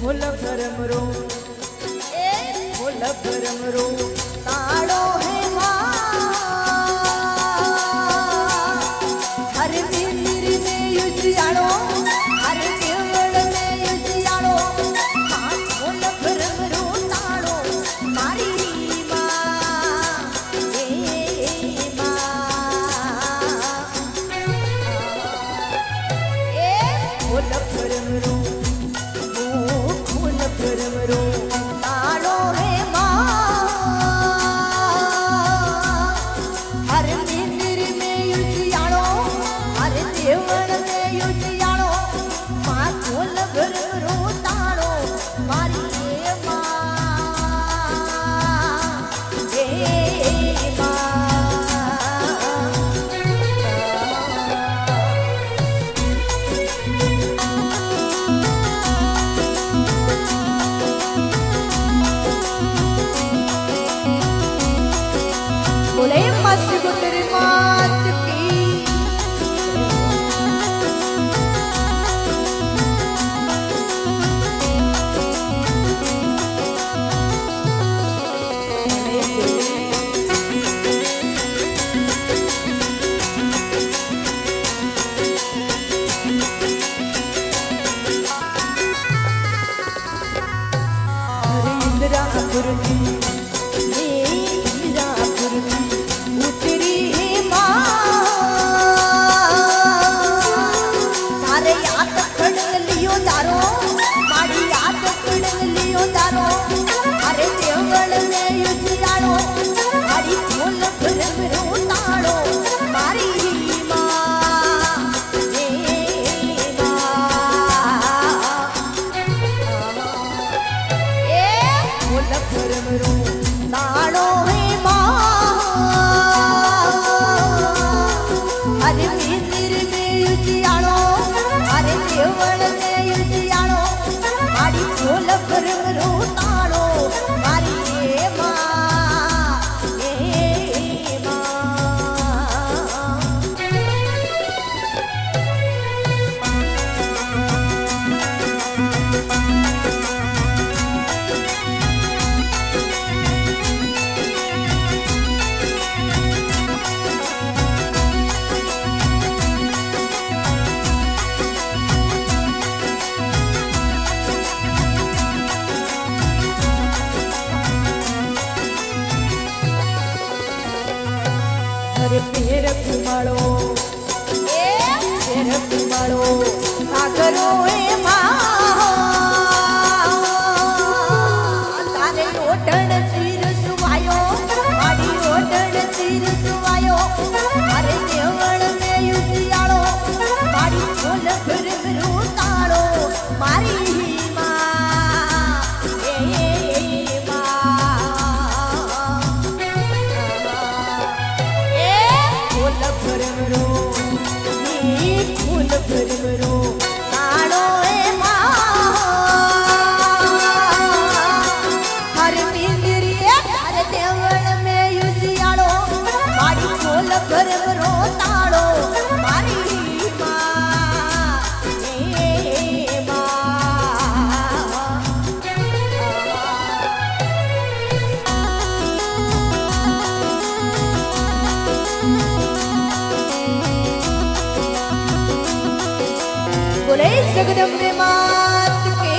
ફૂલ ભરમરો એ ફૂલ ભરમરો તાળો હે હરે મંદિર મે યુજિયાળો હરે કેવળ મે યુજિયાળો ફૂલ ભરમરો તાળો મારી માં એ ફૂલ ભરમરો ફૂલ ભરમરો તાળો હે હર મંદિર મે યુજિયાળો હર દેવળ મે યુજિયાળો માં ફૂલ ભરમરો તાળો મારી હે बोले मस्त तेरी मात की हरे इंदिरा गुरुजी हरे पेर कुमाड़ो पेर कुमाड़ो सागरो ए तारे ओटण चीर सुवायो माड़ी ओटण चीर सुवायो हरे देवळ में युजियाळो माड़ी फूल भरमरो ताळो मारी भरमरो ताळो ए हर मंदिर हर देवळ में युजियाळो माड़ी फूल भरमरो ताळो मारी बोले जगदम्बे मात के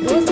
દોસ્ત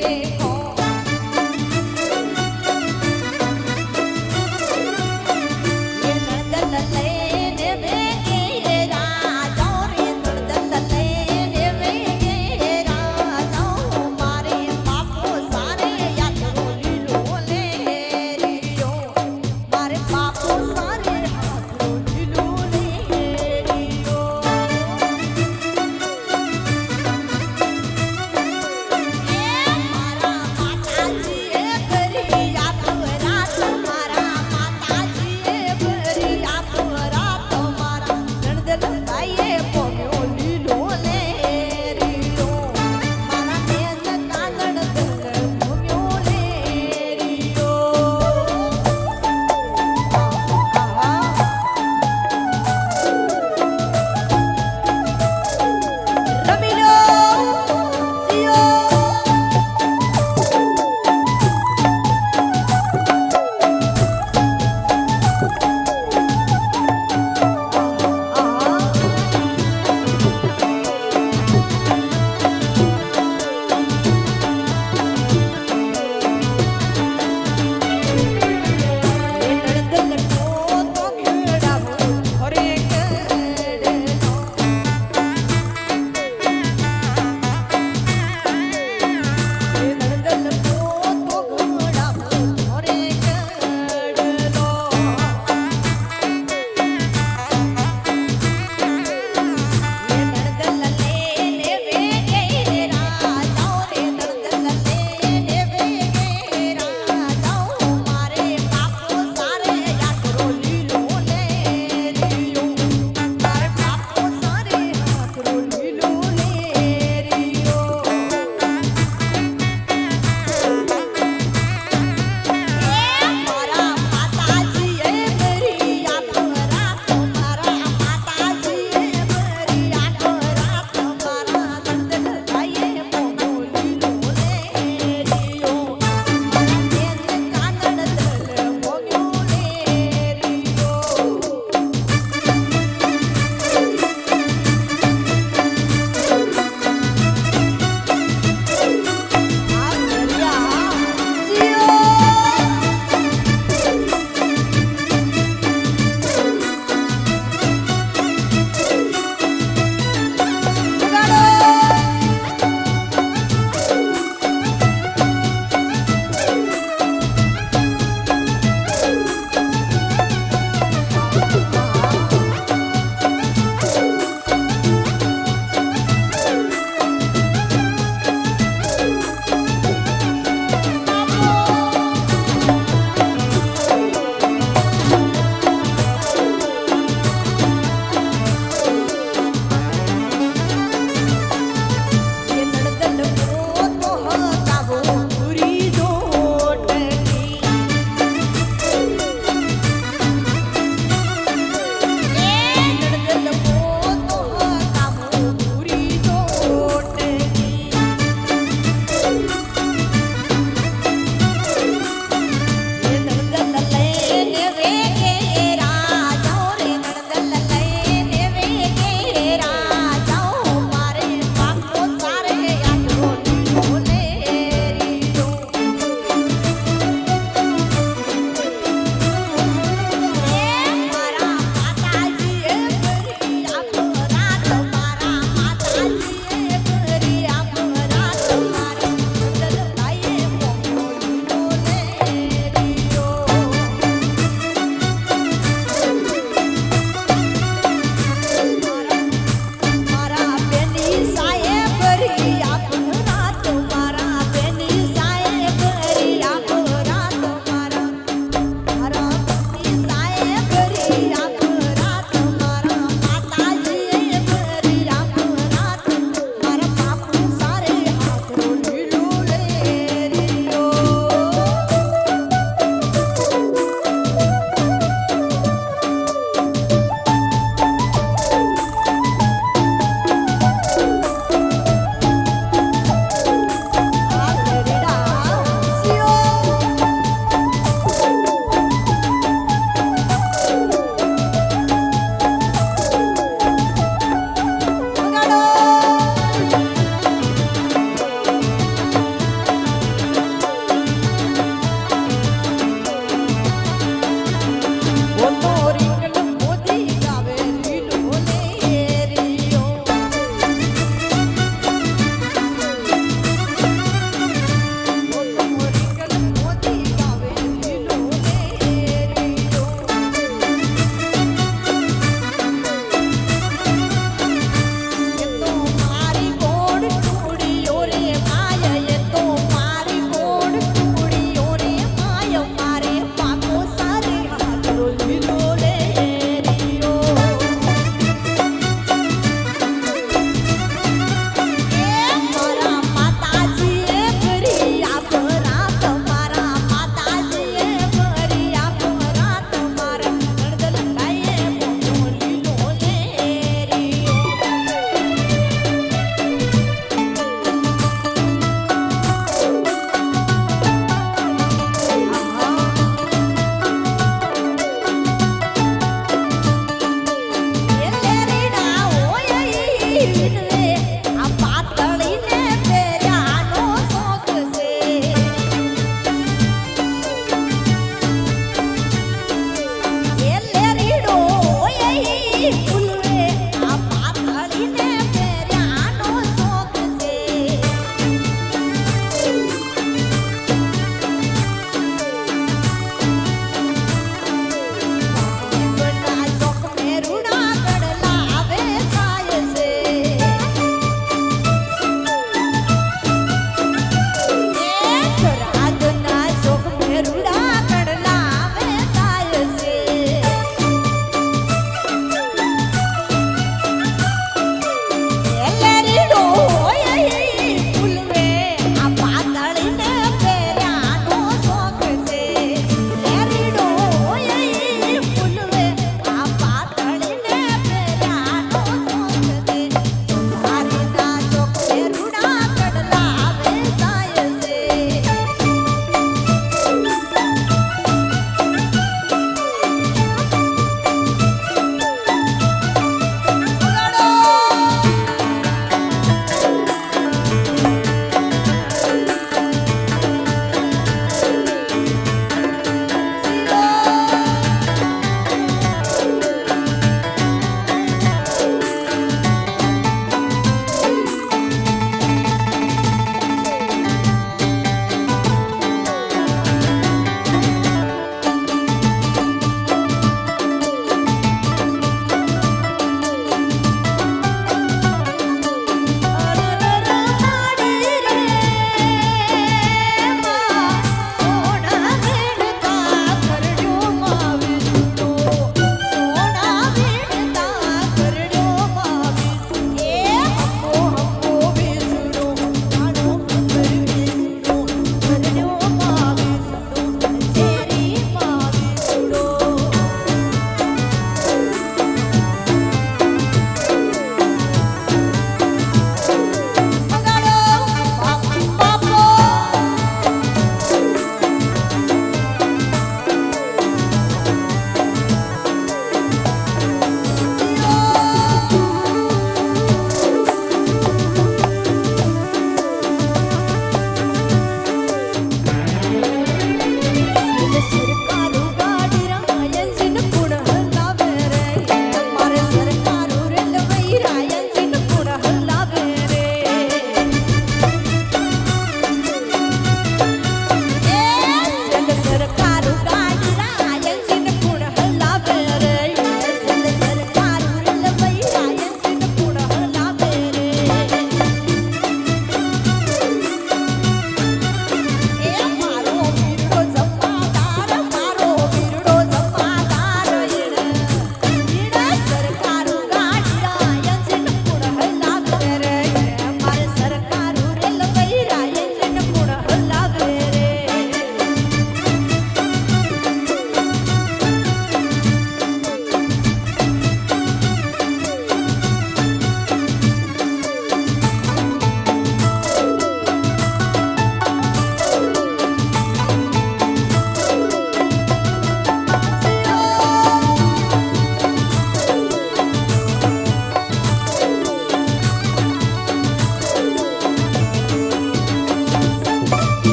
રે કો એ નડદલ લઈને વેગે રાજો રે નડદલ લઈને વેગે રાજો મારે બાપો સારે યાત્રો લીલો લે રીયો મારે બાપો સારે યાત્રો લીલો લે રીયો એ મારા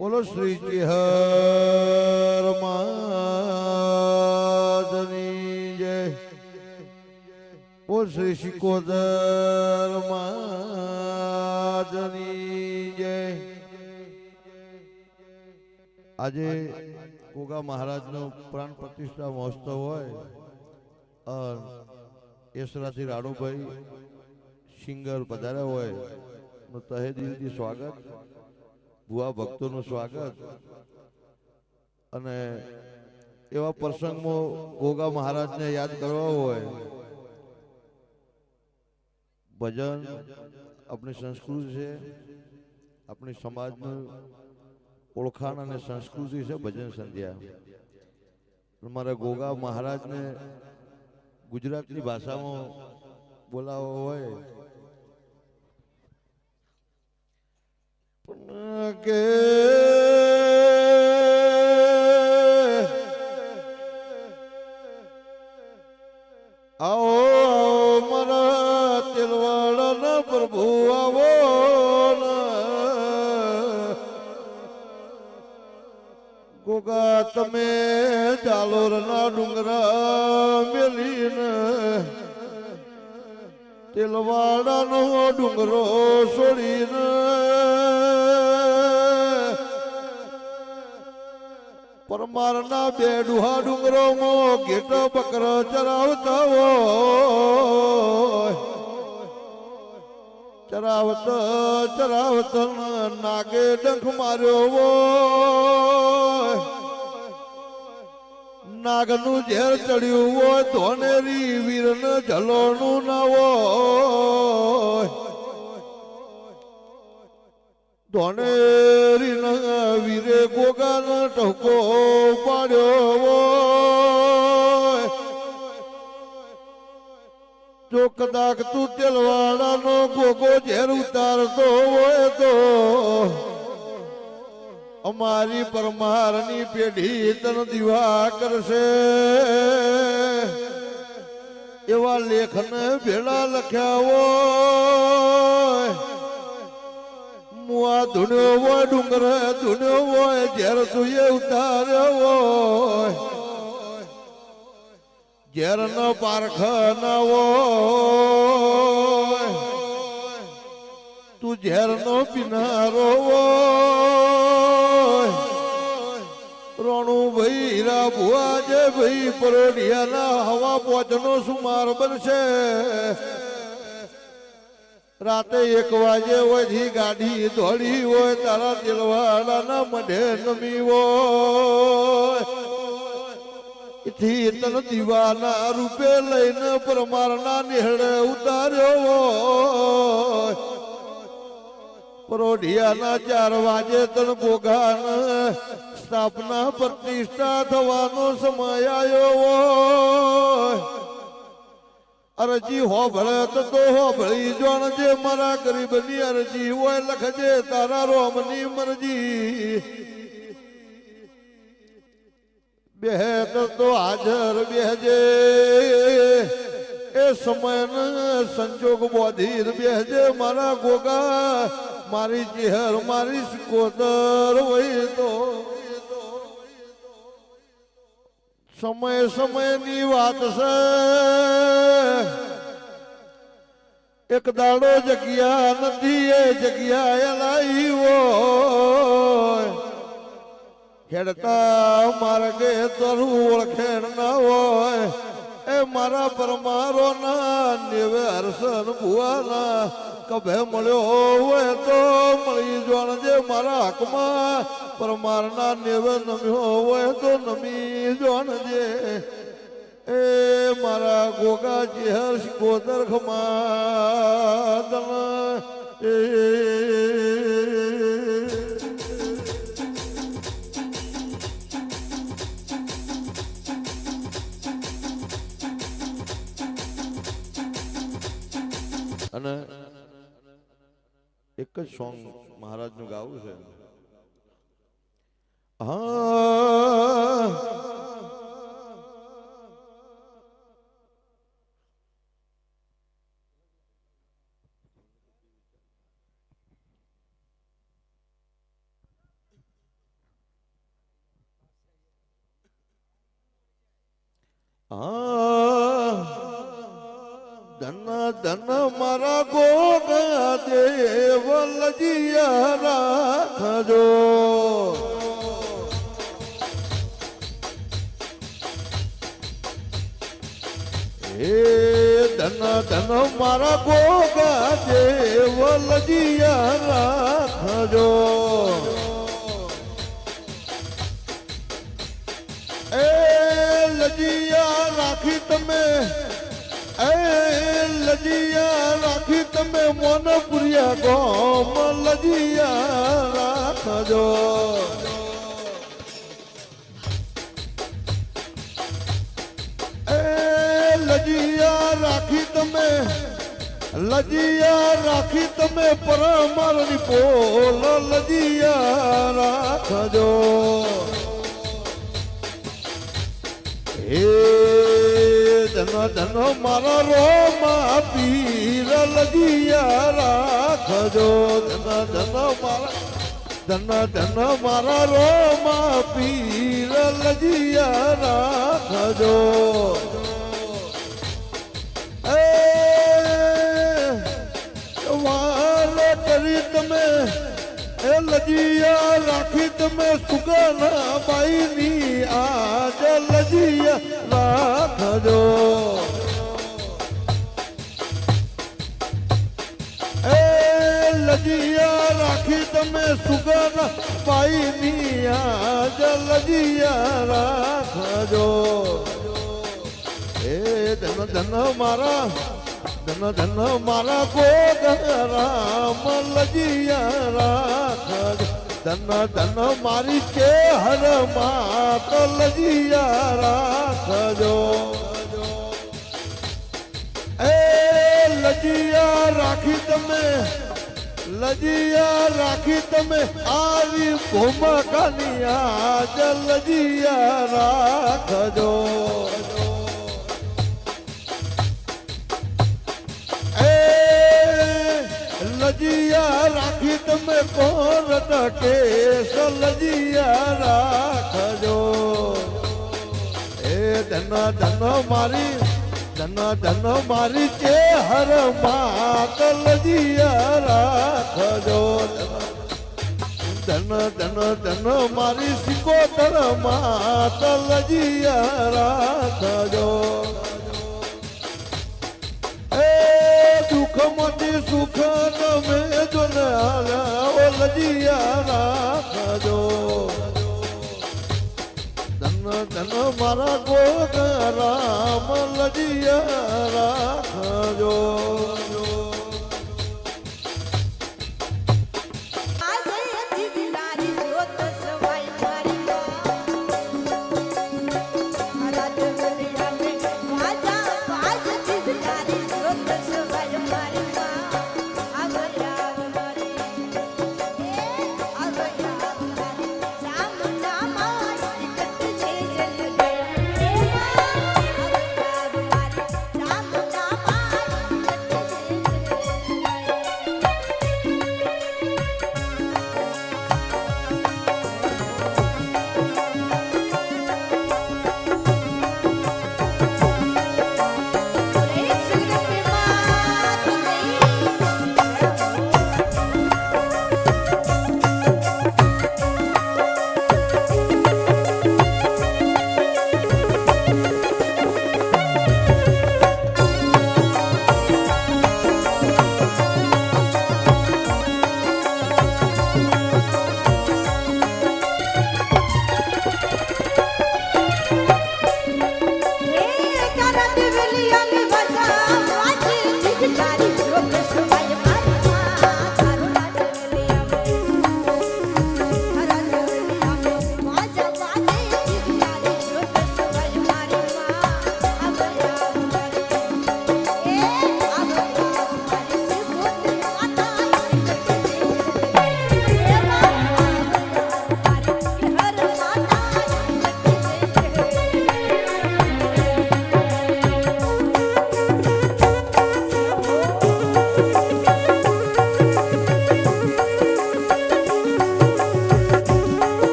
બોલો શ્રી ચિહર મહારાજની જય. બોલ શ્રી શિકોદર મહારાજની જય. આજે ગોગા મહારાજનો પ્રાણ પ્રતિષ્ઠા મહોત્સવ હોય એસરાથી રાણુભાઈ સિંગર પધાર્યા હોય નું તહે દિલથી સ્વાગત. ભુવા ભક્તોનું સ્વાગત. અને એવા પ્રસંગમાં ગોગા મહારાજને યાદ કરવા હોય, ભજન આપણી સંસ્કૃતિ છે, આપણી સમાજનું ઓળખાણ અને સંસ્કૃતિ છે ભજન સંધ્યા. મારે ગોગા મહારાજને ગુજરાતની ભાષામાં બોલાવો હોય કે આવો મારા તેલવાળાના પ્રભુ આવો. ગોગા તમે જાલોરના ડુંગરા મેલીને તેલવાડાનો ડુંગરો છોડીને પરમારના બે ડુહા ડુંગરોમાં ઘેટ બકર ચરાવતા હોય. ચરાવત નાગે ડંખ માર્યો હોય. નાગનું ઝેર ચડ્યું હોય ધોનેરી વીરને જલોનું ના હોય. ધોનેરી ના વીરે ગોગાનો ટકો પાડ્યો હોય. જો કદાચ તું તેલવાડાનો ગોગો ઝેર ઉતારતો હોય તો અમારી પરમારની પેઢી તન દીવા કરશે. એવા લેખને ભેળા લખ્યા હોય. મુઆ ધૂણ્યો હોય ડુંગર ધૂણ્યો હોય ઝેર તુએ ઉતાર્યો હોય. ઝેર ન પારખ ન હોય. તું ઝેર નો પીનારો હોય. રોણું ભાઈ હીરા ભુવા જે ભાઈ પરોઢિયાના હવા પોચનો સુમાર બનશે. રાતે 1 વાગે હોય ગાડી દોડી હોય તારા દિલવાડાના મઢે નમી હોય. થી તન દીવાના રૂપે લઈને પરમારના નિહળે ઉતાર્યો હોય. પરોઢિયાના 4 વાગે તન ગોગાના સ્થાપના પ્રતિષ્ઠા થવાનો સમય આવ્યો હોય. અરજી હોભળે તો હોભળી જોણ જે મારા ગરીબની અરજી હોય લખજે તારા રોમની મરજી. બેહત તો હાજર બેહજે એ સમય સંજોગ બોધીર બેહજે મારા ગોગા. મારી ચિહર મારી સિકોદર વહી તો સમયની વાત છે. એક દાડો જગ્યા નથી એ જગ્યા એલાઈ હોય. હેડતા માર્ગે તરું ઓળખેણ ના હોય. એ મારા પરમારો ના નેવે હરસન ભુવાના કભે મળ્યો હોય તો મળી જોણજે મારા હકમાં. પરમારના નેવે નમ્યો હોય તો નમી જોણજે. એ મારા ગોગા ચિહર સિકોદર ખમાદન એ અને એક જ સોંગ મહારાજનું ગાવું છે. હા ધન ધન મારા ગોગા દેવ લજિયા રાખજો હે ધન ધન મારા ગોગા દેવ લજિયા રાખજો એ લજિયા રાખી તમે એ લજિયા રાખી તમે મોનપુરિયા ગોમ લજિયા રાખજો એ લજિયા રાખી તમે લજિયા રાખી તમે પરમારની પોલ લજિયા રાખજો હે ધન ધન મારા રોમા પીર લજિયા રાખજો ધન ધન મારા રોમા પીર લજિયા રાખજો એ વાલો કરી તમે એ લજિયા રાખી તમે સુગના બાઈની આજ લજિયા રાખજો એ લજિયા રાખી તમે સુગના બાઈની આજ લજિયા રાખજો એ ધન ધન મારા ગોગરામ લજિયા રાખજો ધન ધન મારી ચેહર માત લજિયા રાખજો એ લજિયા રાખી તમે લજિયા રાખી તમે આવી ભૂમકાની આજ લજિયા રાખજો લજિયા રાખી તમે કોર્ટ કેસ લજિયા રાખજો એ ધન ધન મારી ચેહર માત લજિયા રાખજો ધન મારી સિકોતર માત લજિયા રાખજો દુઃખમાંથી સુખ તમે જો ને આવ્યા ઓ લજિયા રાખજો ધન ધન મારા ગોગરામ લજિયા રાખજો